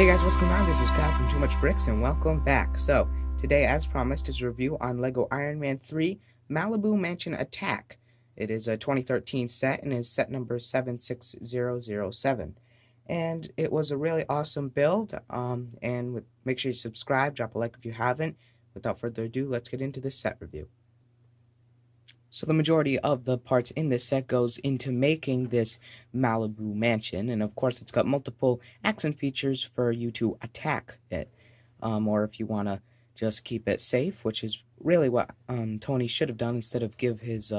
Hey guys, what's going on? This is Kyle from Too Much Bricks, and welcome back. So, today, as promised, is a review on LEGO Iron Man 3 Malibu Mansion Attack. It is a 2013 set and is set number 76007. And it was a really awesome build, and make sure you subscribe, drop a like if you haven't. Without further ado, let's get into this set review. So the majority of the parts in this set goes into making this Malibu mansion, and of course it's got multiple action features for you to attack it, or if you want to just keep it safe, which is really what Tony should have done instead of give his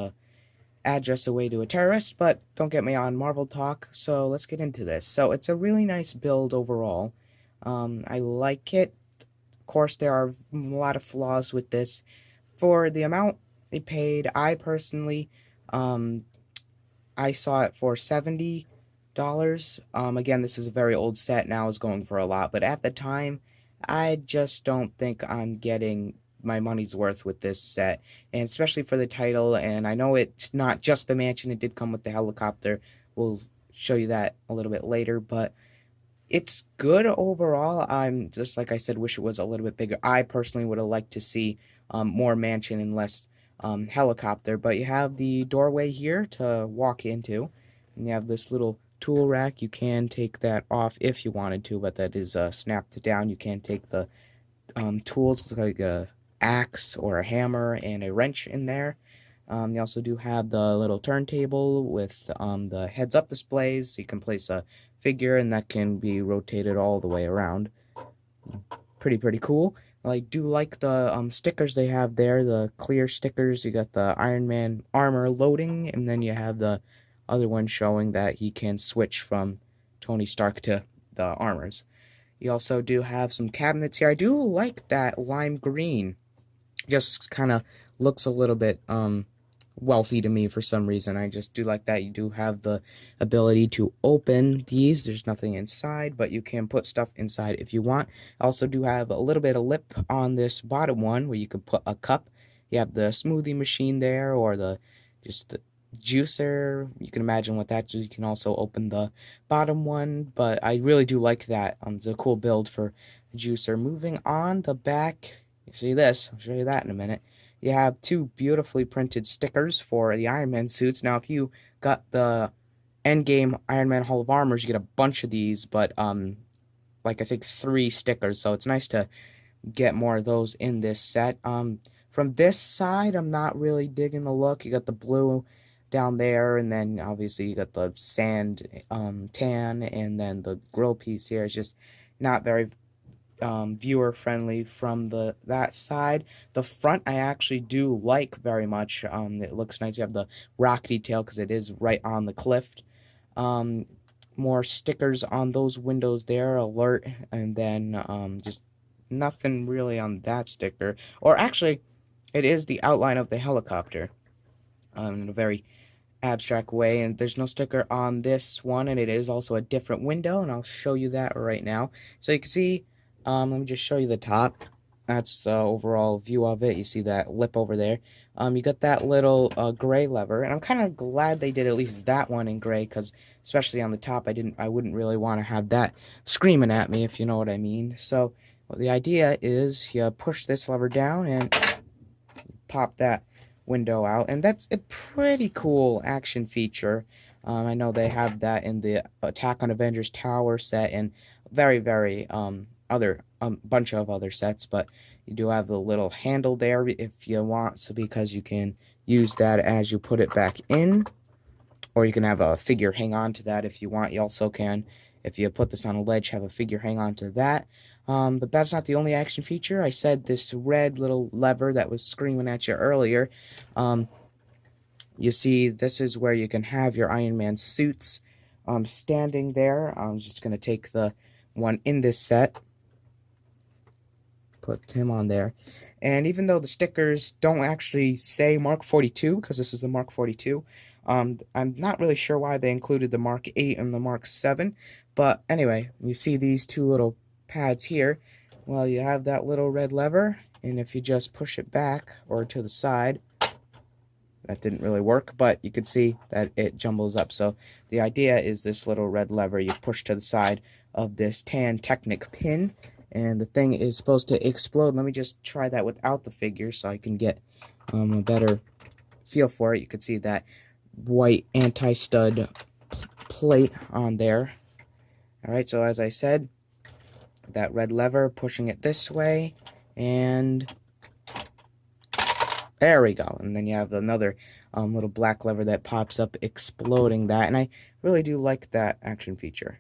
address away to a terrorist. But don't get me on Marvel talk, so let's get into this. So it's a really nice build overall. I like it. Of course, there are a lot of flaws with this. For the amount they paid, I personally, I saw it for $70. Again, this is a very old set, now it's going for a lot, but at the time, I just don't think I'm getting my money's worth with this set, and especially for the title. And I know it's not just the mansion, it did come with the helicopter. We'll show you that a little bit later, but it's good overall. I'm just, like I said, wish it was a little bit bigger. I personally would have liked to see more mansion and less helicopter. But you have the doorway here to walk into, and you have this little tool rack. You can take that off if you wanted to, but that is snapped down. You can take the tools like a axe or a hammer and a wrench in there. You also do have the little turntable with the heads-up displays, so you can place a figure and that can be rotated all the way around. Pretty cool. I do like the stickers they have there, the clear stickers. You got the Iron Man armor loading, and then you have the other one showing that he can switch from Tony Stark to the armors. You also do have some cabinets here. I do like that lime green. Just kind of looks a little bit wealthy to me for some reason. I just do like that. You do have the ability to open these. There's nothing inside, but you can put stuff inside if you want. I also do have a little bit of lip on this bottom one where you can put a cup. You have the smoothie machine there, or the juicer. You can imagine what that is. You can also open the bottom one, but I really do like that. It's a cool build for a juicer. Moving on the back, you see this. I'll show you that in a minute. You have two beautifully printed stickers for the Iron Man suits. Now, if you got the Endgame Iron Man Hall of Armors, you get a bunch of these, but like I think 3 stickers, so it's nice to get more of those in this set. From this side, I'm not really digging the look. You got the blue down there, and then obviously you got the sand tan, and then the grill piece here is just not very viewer friendly from that side. The front I actually do like very much. It looks nice. You have the rock detail because it is right on the cliff. More stickers on those windows there, alert, and then just nothing really on that sticker. Or actually, it is the outline of the helicopter in a very abstract way, and there's no sticker on this one, and it is also a different window, and I'll show you that right now. So you can see, let me just show you the top. That's the overall view of it. You see that lip over there. You got that little gray lever, and I'm kind of glad they did at least that one in gray, because especially on the top, I wouldn't really want to have that screaming at me, if you know what I mean. So well, the idea is you push this lever down and pop that window out, and that's a pretty cool action feature. I know they have that in the Attack on Avengers Tower set and very other bunch of other sets, but you do have the little handle there if you want, so because you can use that as you put it back in, or you can have a figure hang on to that if you want. You also can, if you put this on a ledge, have a figure hang on to that. But that's not the only action feature. I said this red little lever that was screaming at you earlier. You see, this is where you can have your Iron Man suits standing there. I'm just going to take the one in this set, put him on there. And even though the stickers don't actually say Mark 42, because this is the Mark 42, I'm not really sure why they included the Mark 8 and the Mark 7. But anyway, you see these two little pads here. Well, you have that little red lever, and if you just push it back or to the side, that didn't really work, but you could see that it jumbles up. So the idea is this little red lever you push to the side of this tan Technic pin, and the thing is supposed to explode. Let me just try that without the figure so I can get a better feel for it. You can see that white anti-stud plate on there. Alright, so as I said, that red lever, pushing it this way, and there we go. And then you have another little black lever that pops up, exploding that, and I really do like that action feature.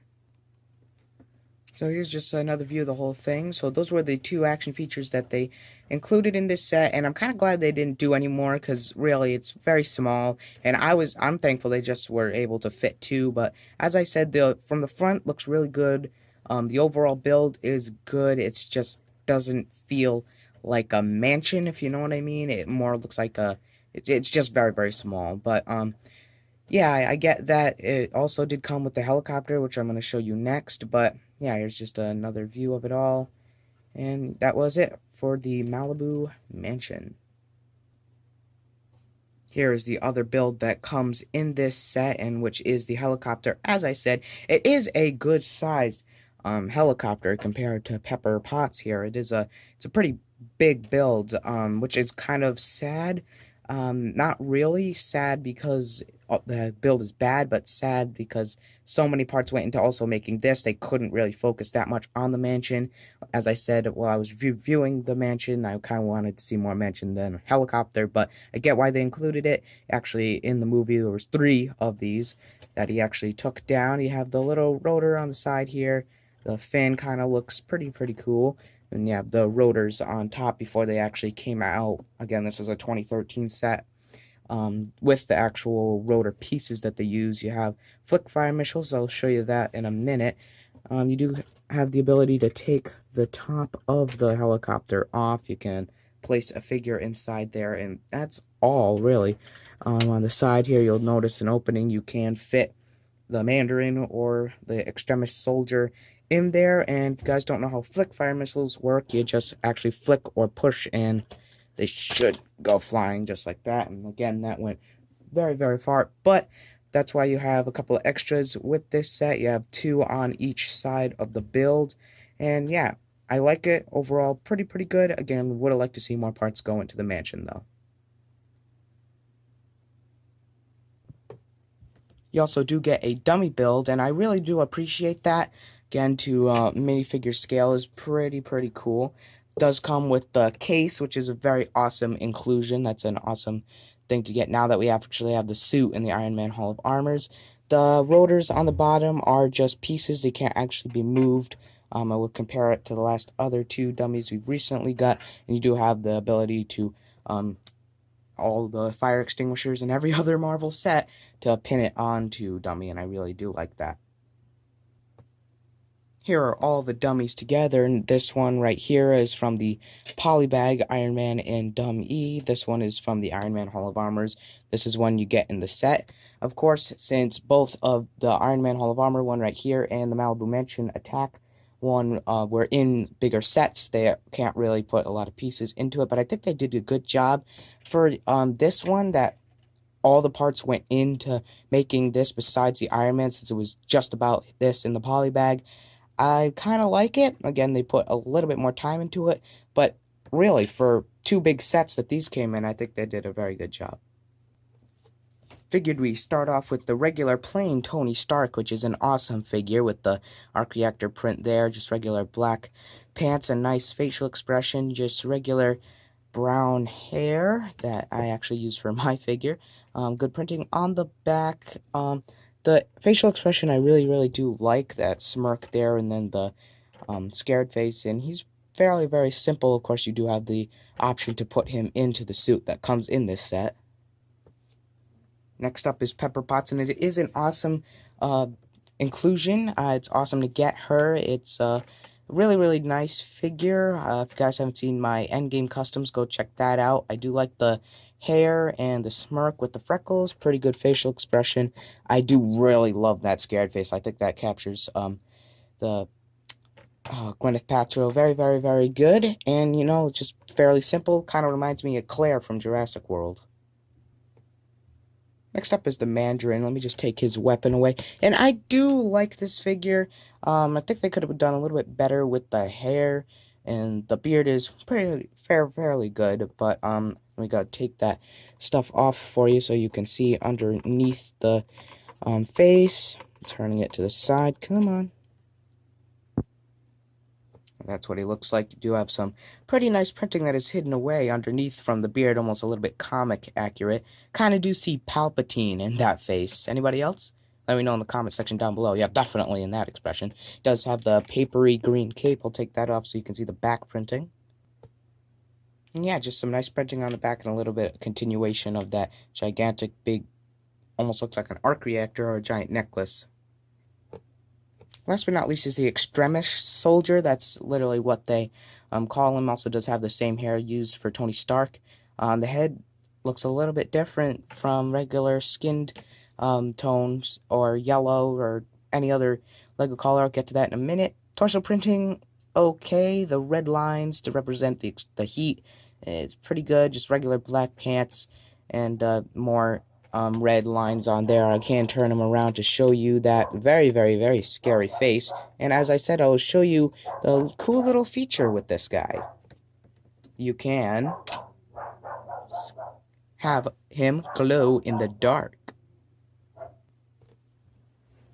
So here's just another view of the whole thing. So those were the two action features that they included in this set, and I'm kind of glad they didn't do any more, because really it's very small, and I'm thankful they just were able to fit two. But as I said, from the front looks really good. The overall build is good. It's just doesn't feel like a mansion, if you know what I mean. It more looks like it's just very, very small. But yeah, I get that. It also did come with the helicopter, which I'm going to show you next. But yeah, here's just another view of it all. And that was it for the Malibu Mansion. Here is the other build that comes in this set, and which is the helicopter. As I said, it is a good size helicopter compared to Pepper Potts here. It's a pretty big build, which is kind of sad. Not really sad because the build is bad, but sad because so many parts went into also making this. They couldn't really focus that much on the mansion. As I said, while I was reviewing the mansion, I kind of wanted to see more mansion than helicopter, but I get why they included it. Actually, in the movie, there was 3 of these that he actually took down. You have the little rotor on the side here. The fin kind of looks pretty cool. And you have the rotors on top before they actually came out. Again, this is a 2013 set with the actual rotor pieces that they use. You have flick fire missiles. I'll show you that in a minute. You do have the ability to take the top of the helicopter off. You can place a figure inside there, and that's all, really. On the side here, you'll notice an opening. You can fit the Mandarin or the Extremis soldier in there, and if you guys don't know how flick fire missiles work, you just actually flick or push and they should go flying just like that. And again, that went very far, but that's why you have a couple of extras with this set. You have 2 on each side of the build, and yeah, I like it overall. Pretty good. Again, would have liked to see more parts go into the mansion though. You also do get a dummy build, and I really do appreciate that. Again, to minifigure scale is pretty cool. Does come with the case, which is a very awesome inclusion. That's an awesome thing to get now that we actually have the suit in the Iron Man Hall of Armors. The rotors on the bottom are just pieces. They can't actually be moved. I would compare it to the last other 2 dummies we've recently got, and you do have the ability to all the fire extinguishers and every other Marvel set to pin it onto dummy, and I really do like that. Here are all the dummies together, and this one right here is from the Polybag Iron Man and Dummy. This one is from the Iron Man Hall of Armors. This is one you get in the set. Of course, since both of the Iron Man Hall of Armor, one right here, and the Malibu Mansion Attack one were in bigger sets, they can't really put a lot of pieces into it, but I think they did a good job for this one, that all the parts went into making this besides the Iron Man, since it was just about this in the Polybag. I kind of like it. Again, they put a little bit more time into it, but really, for 2 big sets that these came in, I think they did a very good job. Figured we start off with the regular plain Tony Stark, which is an awesome figure with the arc reactor print there, just regular black pants, a nice facial expression, just regular brown hair that I actually use for my figure. Good printing on the back. The facial expression, I really do like that smirk there, and then the scared face, and he's very simple. Of course, you do have the option to put him into the suit that comes in this set. Next up is Pepper Potts, and it is an awesome inclusion. It's awesome to get her. It's a really nice figure. If you guys haven't seen my Endgame customs, go check that out. I do like the hair and the smirk with the freckles. Pretty good facial expression. I do really love that scared face. I think that captures the Gwyneth Paltrow very good. And, you know, just fairly simple. Kind of reminds me of Claire from Jurassic World. Next up is the Mandarin. Let me just take his weapon away. And I do like this figure. I think they could have done a little bit better with the hair, and the beard is fairly good. But we gotta take that stuff off for you so you can see underneath the face. Turning it to the side. Come on. That's what he looks like. You do have some pretty nice printing that is hidden away underneath from the beard, almost a little bit comic accurate. Kind of do see Palpatine in that face. Anybody else? Let me know in the comment section down below. Yeah, definitely in that expression. It does have the papery green cape. I'll take that off so you can see the back printing. And yeah, just some nice printing on the back and a little bit of continuation of that gigantic, big, almost looks like an arc reactor or a giant necklace. Last but not least is the Extremis soldier. That's literally what they call him. Also does have the same hair used for Tony Stark. The head looks a little bit different from regular skinned tones or yellow or any other Lego color. I'll get to that in a minute. Torso printing, okay. The red lines to represent the heat is pretty good. Just regular black pants and more red lines on there. I can turn them around to show you that very scary face. And as I said, I will show you the cool little feature with this guy. You can have him glow in the dark.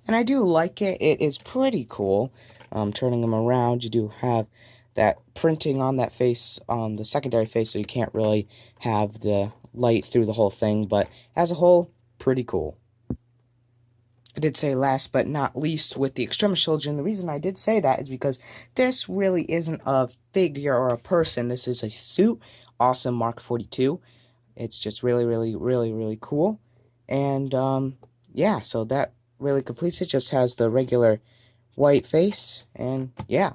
And I do like it. It is pretty cool. Turning him around, you do have that printing on that face, on the secondary face, so you can't really have the light through the whole thing, but as a whole, pretty cool. I did say last but not least with the Extremis soldier, and the reason I did say that is because this really isn't a figure or a person. This is a suit. Awesome Mark 42. It's just really cool. And yeah, so that really completes it. Just has the regular white face, and yeah.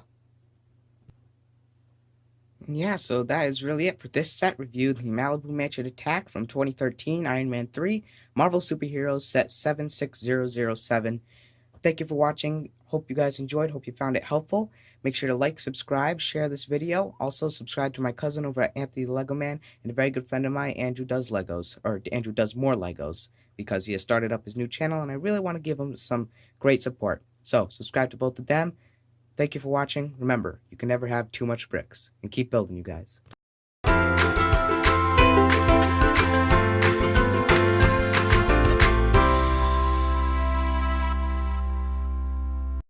Yeah, so that is really it for this set review, the Malibu Mansion Attack from 2013, Iron Man 3, Marvel Superheroes set 76007. Thank you for watching. Hope you guys enjoyed. Hope you found it helpful. Make sure to like, subscribe, share this video. Also, subscribe to my cousin over at Anthony the Lego Man and a very good friend of mine, Andrew Does Legos, or Andrew Does More Legos, because he has started up his new channel, and I really want to give him some great support. So, subscribe to both of them. Thank you for watching. Remember, you can never have too much bricks. And keep building, you guys.